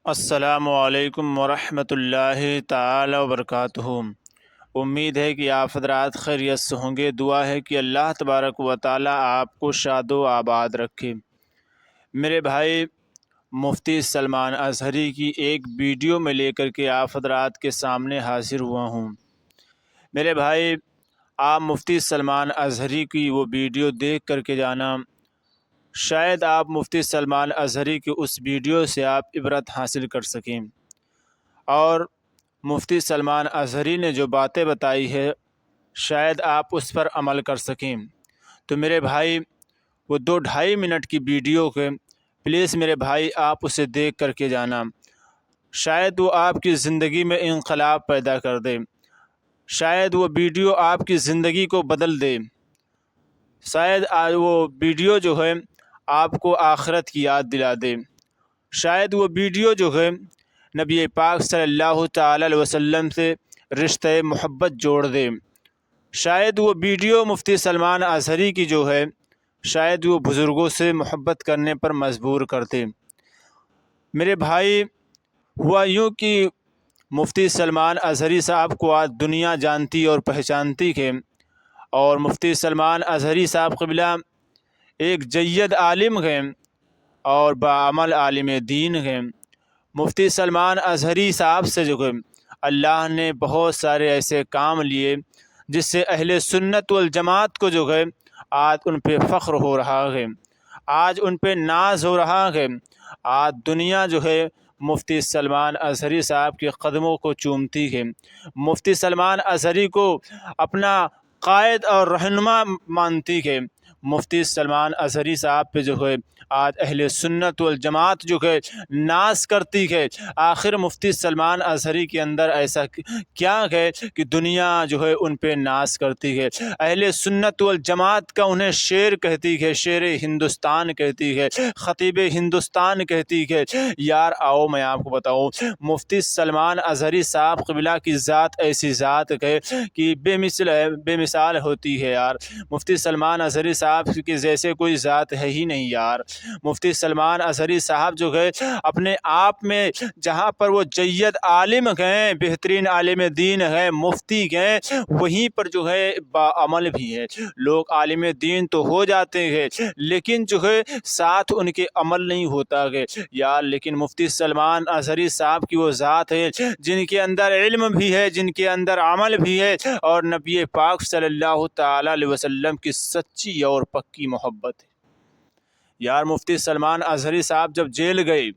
السلام علیکم ورحمۃ اللہ تعالی وبرکاتہ۔ امید ہے کہ آپ حضرات خیریت سے ہوں گے۔ دعا ہے کہ اللہ تبارک و تعالی آپ کو شاد و آباد رکھے۔ میرے بھائی، مفتی سلمان اظہری کی ایک ویڈیو میں لے کر کے آپ حضرات کے سامنے حاضر ہوا ہوں۔ میرے بھائی، آپ مفتی سلمان اظہری کی وہ ویڈیو دیکھ کر کے جانا، شاید آپ مفتی سلمان اظہری کی اس ویڈیو سے آپ عبرت حاصل کر سکیں، اور مفتی سلمان اظہری نے جو باتیں بتائی ہے شاید آپ اس پر عمل کر سکیں۔ تو میرے بھائی، وہ 2-2.5 منٹ کی ویڈیو کے پلیز میرے بھائی آپ اسے دیکھ کر کے جانا، شاید وہ آپ کی زندگی میں انقلاب پیدا کر دے، شاید وہ ویڈیو آپ کی زندگی کو بدل دے، شاید وہ ویڈیو جو ہے آپ کو آخرت کی یاد دلا دے، شاید وہ ویڈیو جو ہے نبی پاک صلی اللہ تعالی علیہ وسلم سے رشتہ محبت جوڑ دے، شاید وہ ویڈیو مفتی سلمان اظہری کی جو ہے شاید وہ بزرگوں سے محبت کرنے پر مجبور کر دے۔ میرے بھائی، ہوا یوں کہ مفتی سلمان اظہری صاحب کو آج دنیا جانتی اور پہچانتی ہے، اور مفتی سلمان اظہری صاحب قبلہ ایک جید عالم ہیں اور باعمل عالم دین ہیں۔ مفتی سلمان اظہری صاحب سے جو ہے اللہ نے بہت سارے ایسے کام لیے جس سے اہل سنت والجماعت کو جو ہے آج ان پہ فخر ہو رہا ہے، آج ان پہ ناز ہو رہا ہے، آج دنیا جو ہے مفتی سلمان اظہری صاحب کے قدموں کو چومتی ہے، مفتی سلمان اظہری کو اپنا قائد اور رہنما مانتی ہے۔ مفتی سلمان اظہری صاحب پہ جو ہے آج اہل سنت والجماعت جو ہے ناز کرتی ہے۔ آخر مفتی سلمان اظہری کے اندر ایسا کیا ہے کہ دنیا جو ہے ان پہ ناز کرتی ہے؟ اہل سنت والجماعت کا انہیں شیر کہتی ہے، شیر ہندوستان کہتی ہے، خطیب ہندوستان کہتی ہے۔ یار آؤ میں آپ کو بتاؤں، مفتی سلمان اظہری صاحب قبلہ کی ذات ایسی ذات ہے کہ بے مثال ہوتی ہے یار۔ مفتی سلمان اظہری صاحب کے جیسے کوئی ذات ہے ہی نہیں یار۔ مفتی سلمان اظہری صاحب جو ہے اپنے آپ میں جہاں پر وہ جید عالم ہیں، بہترین عالم دین ہیں، مفتی ہیں، وہیں پر جو ہے باعمل بھی ہے۔ لوگ عالم دین تو ہو جاتے ہیں لیکن جو ہے ساتھ ان کے عمل نہیں ہوتا ہے یار۔ لیکن مفتی سلمان اظہری صاحب کی وہ ذات ہے جن کے اندر علم بھی ہے، جن کے اندر عمل بھی ہے، اور نبی پاک صلی اللہ تعالی علیہ وسلم کی سچی اور پکی محبت ہے یار۔ مفتی سلمان اظہری صاحب جب جیل گئے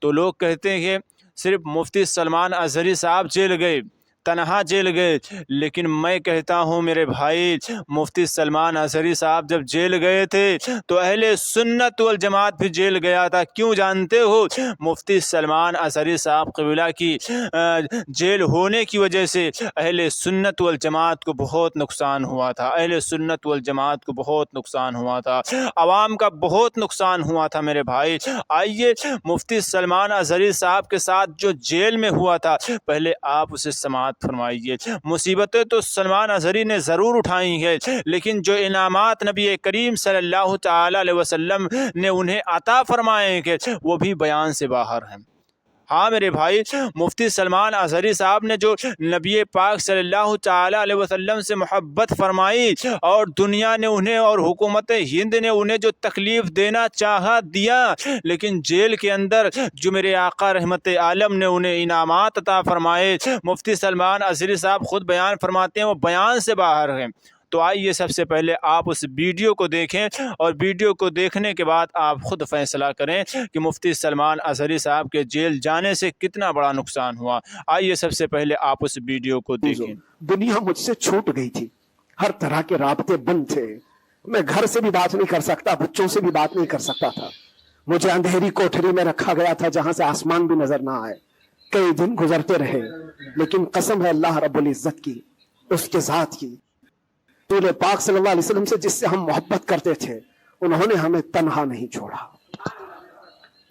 تو لوگ کہتے ہیں صرف مفتی سلمان اظہری صاحب جیل گئے، تنہا جیل گئے، لیکن میں کہتا ہوں میرے بھائی، مفتی سلمان اظہری صاحب جب جیل گئے تھے تو اہل سنت والجماعت بھی جیل گیا تھا۔ کیوں جانتے ہو؟ مفتی سلمان اظہری صاحب قبلہ کی جیل ہونے کی وجہ سے اہل سنت والجماعت کو بہت نقصان ہوا تھا، اہل سنت والجماعت کو بہت نقصان ہوا تھا، عوام کا بہت نقصان ہوا تھا میرے بھائی۔ آئیے مفتی سلمان اظہری صاحب کے ساتھ جو جیل میں ہوا تھا پہلے آپ اسے سماعت فرمائیے۔ مصیبتیں تو سلمان اظہری نے ضرور اٹھائی ہیں لیکن جو انعامات نبی کریم صلی اللہ تعالی علیہ وسلم نے انہیں عطا فرمائے ہیں وہ بھی بیان سے باہر ہیں۔ ہاں میرے بھائی، مفتی سلمان اظہری صاحب نے جو نبی پاک صلی اللہ تعالی علیہ وسلم سے محبت فرمائی اور دنیا نے انہیں اور حکومت ہند نے انہیں جو تکلیف دینا چاہا دیا، لیکن جیل کے اندر جو میرے آقا رحمت عالم نے انہیں انعامات عطا فرمائے، مفتی سلمان اظہری صاحب خود بیان فرماتے ہیں وہ بیان سے باہر ہیں۔ تو آئیے سب سے پہلے آپ اس ویڈیو کو دیکھیں اور ویڈیو کو دیکھنے کے بعد آپ خود فیصلہ کریں کہ مفتی سلمان اظہری صاحب کے جیل جانے سے کتنا بڑا نقصان ہوا۔ آئیے سب سے پہلے آپ اس ویڈیو کو دیکھیں۔ دنیا مجھ سے چھوٹ گئی تھی، ہر طرح کے رابطے بند تھے، میں گھر سے بھی بات نہیں کر سکتا، بچوں سے بھی بات نہیں کر سکتا تھا، مجھے اندھیری کوٹھری میں رکھا گیا تھا جہاں سے آسمان بھی نظر نہ آئے۔ کئی دن گزرتے رہے لیکن قسم ہے اللہ رب العزت کی، اس کے ذات کی، رسول پاک صلی اللہ علیہ وسلم سے جس سے ہم محبت کرتے تھے انہوں نے ہمیں تنہا نہیں چھوڑا،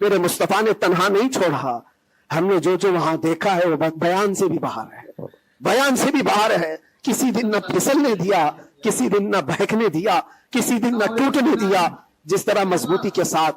میرے مصطفیٰ نے تنہا نہیں چھوڑا۔ ہم نے جو وہاں دیکھا ہے وہ بیان سے بھی باہر ہے، بیان سے بھی باہر ہے۔ کسی دن نہ پھسلنے دیا، کسی دن نہ بہکنے دیا، کسی دن نہ ٹوٹنے دیا۔ جس طرح مضبوطی کے ساتھ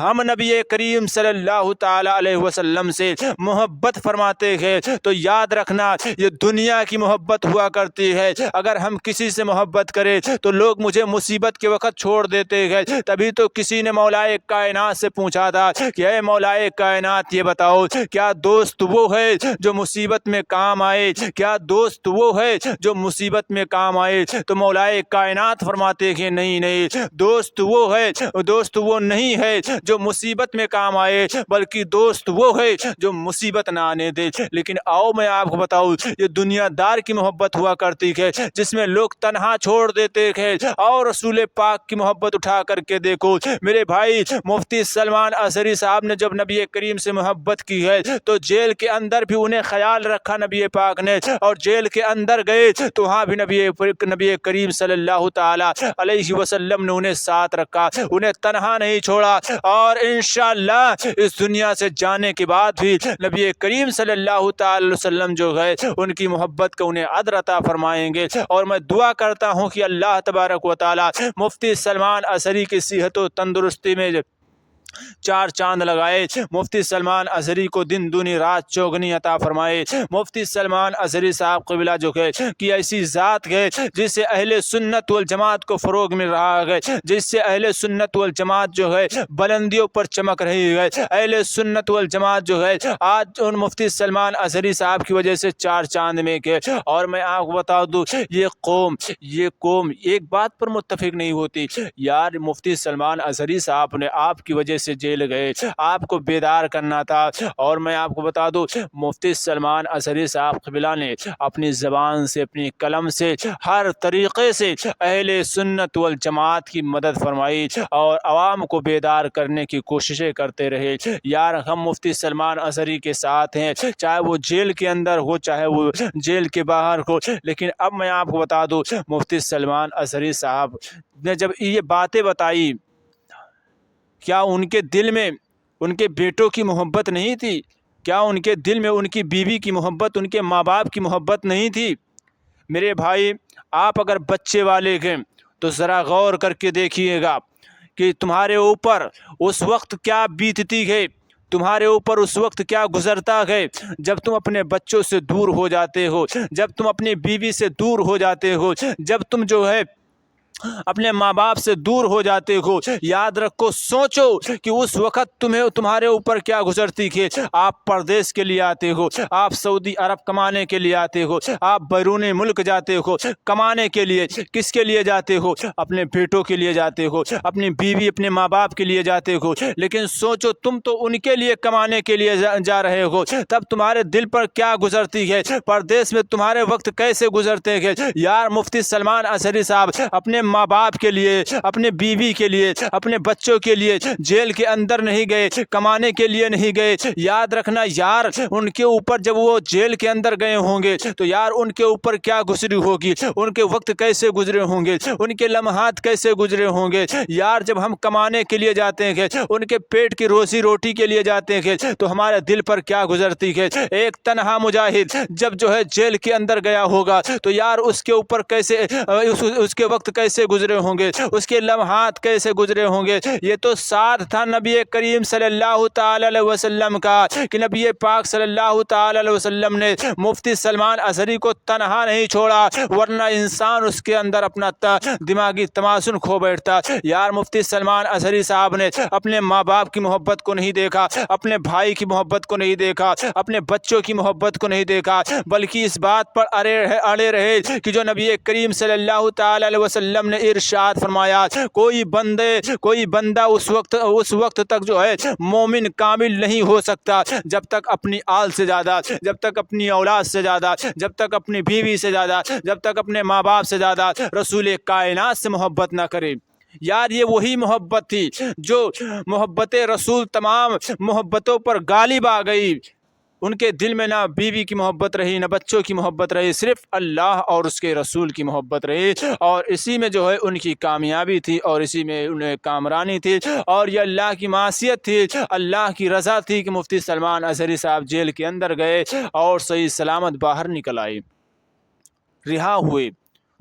ہم نبی کریم صلی اللہ تعالی علیہ وسلم سے محبت فرماتے ہیں تو یاد رکھنا یہ دنیا کی محبت ہوا کرتی ہے. اگر ہم کسی سے محبت کریں تو لوگ مجھے مصیبت کے وقت چھوڑ دیتے ہیں. تبھی تو کسی نے مولائے کائنات سے پوچھا تھا کہ اے مولائے کائنات یہ بتاؤ کیا دوست وہ ہے جو مصیبت میں کام آئے؟ کیا دوست وہ ہے جو مصیبت میں کام آئے؟ تو مولائے کائنات فرماتے ہیں نہیں، دوست وہ نہیں ہے جو مصیبت میں کام آئے، بلکہ دوست وہ ہے جو مصیبت نہ آنے دے. لیکن آؤ میں آپ کو بتاؤں یہ دنیا دار کی محبت ہوا کرتی ہے جس میں لوگ تنہا چھوڑ دیتے ہیں. اور رسول پاک کی محبت اٹھا کر کے دیکھو میرے بھائی. مفتی سلمان اظہری صاحب نے جب نبی کریم سے محبت کی ہے تو جیل کے اندر بھی انہیں خیال رکھا نبی پاک نے، اور جیل کے اندر گئے تو وہاں بھی نبی کریم صلی اللہ تعالی علیہ وسلم نے انہیں ساتھ رکھا، انہیں تنہا نہیں چھوڑا. اور انشاءاللہ اس دنیا سے جانے کے بعد بھی نبی کریم صلی اللہ تعالی علیہ وسلم جو ہے ان کی محبت کو انہیں عطا عطا فرمائیں گے. اور میں دعا کرتا ہوں کہ اللہ تبارک و تعالی مفتی سلمان اظہری کی صحت و تندرستی میں 4 چاند لگائے. مفتی سلمان اظہری کو دن دونی رات چوگنی عطا فرمائے. مفتی سلمان اظہری صاحب قبلہ جو ہے کہ ایسی ذات ہے جس سے اہل سنت والجماعت کو فروغ مل رہا ہے، جس سے اہل سنت والجماعت جو ہے بلندیوں پر چمک رہی ہے. اہل سنت والجماعت جو ہے آج ان مفتی سلمان اظہری صاحب کی وجہ سے 4 چاند میں کے. اور میں آپ کو بتا دوں یہ قوم ایک بات پر متفق نہیں ہوتی. یار مفتی سلمان اظہری صاحب نے آپ کی وجہ سے جیل گئے، آپ کو بیدار کرنا تھا. اور میں آپ کو بتا دوں مفتی سلمان اظہری صاحب قبلہ نے اپنی زبان سے اپنی قلم سے ہر طریقے سے اہل سنت والجماعت کی مدد فرمائی اور عوام کو بیدار کرنے کی کوششیں کرتے رہے. یار ہم مفتی سلمان اظہری کے ساتھ ہیں، چاہے وہ جیل کے اندر ہو چاہے وہ جیل کے باہر ہو. لیکن اب میں آپ کو بتا دوں مفتی سلمان اظہری صاحب نے جب یہ باتیں بتائی کیا ان کے دل میں ان کے بیٹوں کی محبت نہیں تھی؟ کیا ان کے دل میں ان کی بیوی کی محبت، ان کے ماں باپ کی محبت نہیں تھی؟ میرے بھائی آپ اگر بچے والے ہیں تو ذرا غور کر کے دیکھیے گا کہ تمہارے اوپر اس وقت کیا بیتتی ہے، تمہارے اوپر اس وقت کیا گزرتا ہے جب تم اپنے بچوں سے دور ہو جاتے ہو، جب تم اپنی بیوی سے دور ہو جاتے ہو، جب تم جو ہے اپنے ماں باپ سے دور ہو جاتے ہو. یاد رکھو، سوچو کہ اس وقت تمہارے اوپر کیا گزرتی ہے. آپ پردیس کے لیے آتے ہو، آپ سعودی عرب کمانے کے لیے آتے ہو، آپ بیرون ملک جاتے ہو کمانے کے لیے. کس کے لیے جاتے ہو؟ اپنے بیٹوں کے لیے جاتے ہو، اپنی بیوی اپنے ماں باپ کے لیے جاتے ہو. لیکن سوچو تم تو ان کے لیے کمانے کے لیے جا رہے ہو، تب تمہارے دل پر کیا گزرتی ہے؟ پردیس میں تمہارے وقت کیسے گزرتے ہیں؟ یار مفتی سلمان اظہری صاحب اپنے ماں باپ کے لیے، اپنے بیوی کے لیے، اپنے بچوں کے لیے جیل کے اندر نہیں گئے، کمانے کے لیے نہیں گئے. یاد رکھنا یار ان کے اوپر جب وہ جیل کے اندر گئے ہوں گے تو یار ان کے اوپر کیا گزری ہوگی، ان کے وقت کیسے گزرے ہوں گے، ان کے لمحات کیسے گزرے ہوں گے. یار جب ہم کمانے کے لیے جاتے ہیں، ان کے پیٹ کی روزی روٹی کے لیے جاتے ہیں تو ہمارے دل پر کیا گزرتی ہے. ایک تنہا مجاہد جب جو ہے جیل کے اندر گیا ہوگا تو یار اس کے اوپر کیسے اس کے وقت کیسے گزرے ہوں گے، اس کے لمحات کیسے گزرے ہوں گے. یہ تو ساتھ تھا نبی کریم صلی اللہ تعالی علیہ وسلم کا کہ نبی پاک صلی اللہ تعالی علیہ وسلم نے مفتی سلمان اظہری کو تنہا نہیں چھوڑا، ورنہ انسان اس کے اندر اپنا دماغی توازن کھو بیٹھتا. یار مفتی سلمان اظہری صاحب نے اپنے ماں باپ کی محبت کو نہیں دیکھا، اپنے بھائی کی محبت کو نہیں دیکھا، اپنے بچوں کی محبت کو نہیں دیکھا، بلکہ اس بات پر اڑے رہے کہ جو نبی کریم صلی اللہ تعالی علیہ وسلم نے ارشاد فرمایا کوئی بندہ اس وقت تک جو ہے مومن کامل نہیں ہو سکتا جب تک اپنی آل سے زیادہ، جب تک اپنی اولاد سے زیادہ، جب تک اپنی بیوی سے زیادہ، جب تک اپنے ماں باپ سے زیادہ رسول کائنات سے محبت نہ کرے. یار یہ وہی محبت تھی جو محبت رسول تمام محبتوں پر غالب آ گئی. ان کے دل میں نہ بیوی کی محبت رہی، نہ بچوں کی محبت رہی، صرف اللہ اور اس کے رسول کی محبت رہی. اور اسی میں جو ہے ان کی کامیابی تھی اور اسی میں انہیں کامرانی تھی اور یہ اللہ کی معصیت تھی، اللہ کی رضا تھی کہ مفتی سلمان اظہری صاحب جیل کے اندر گئے اور صحیح سلامت باہر نکل آئے، رہا ہوئے.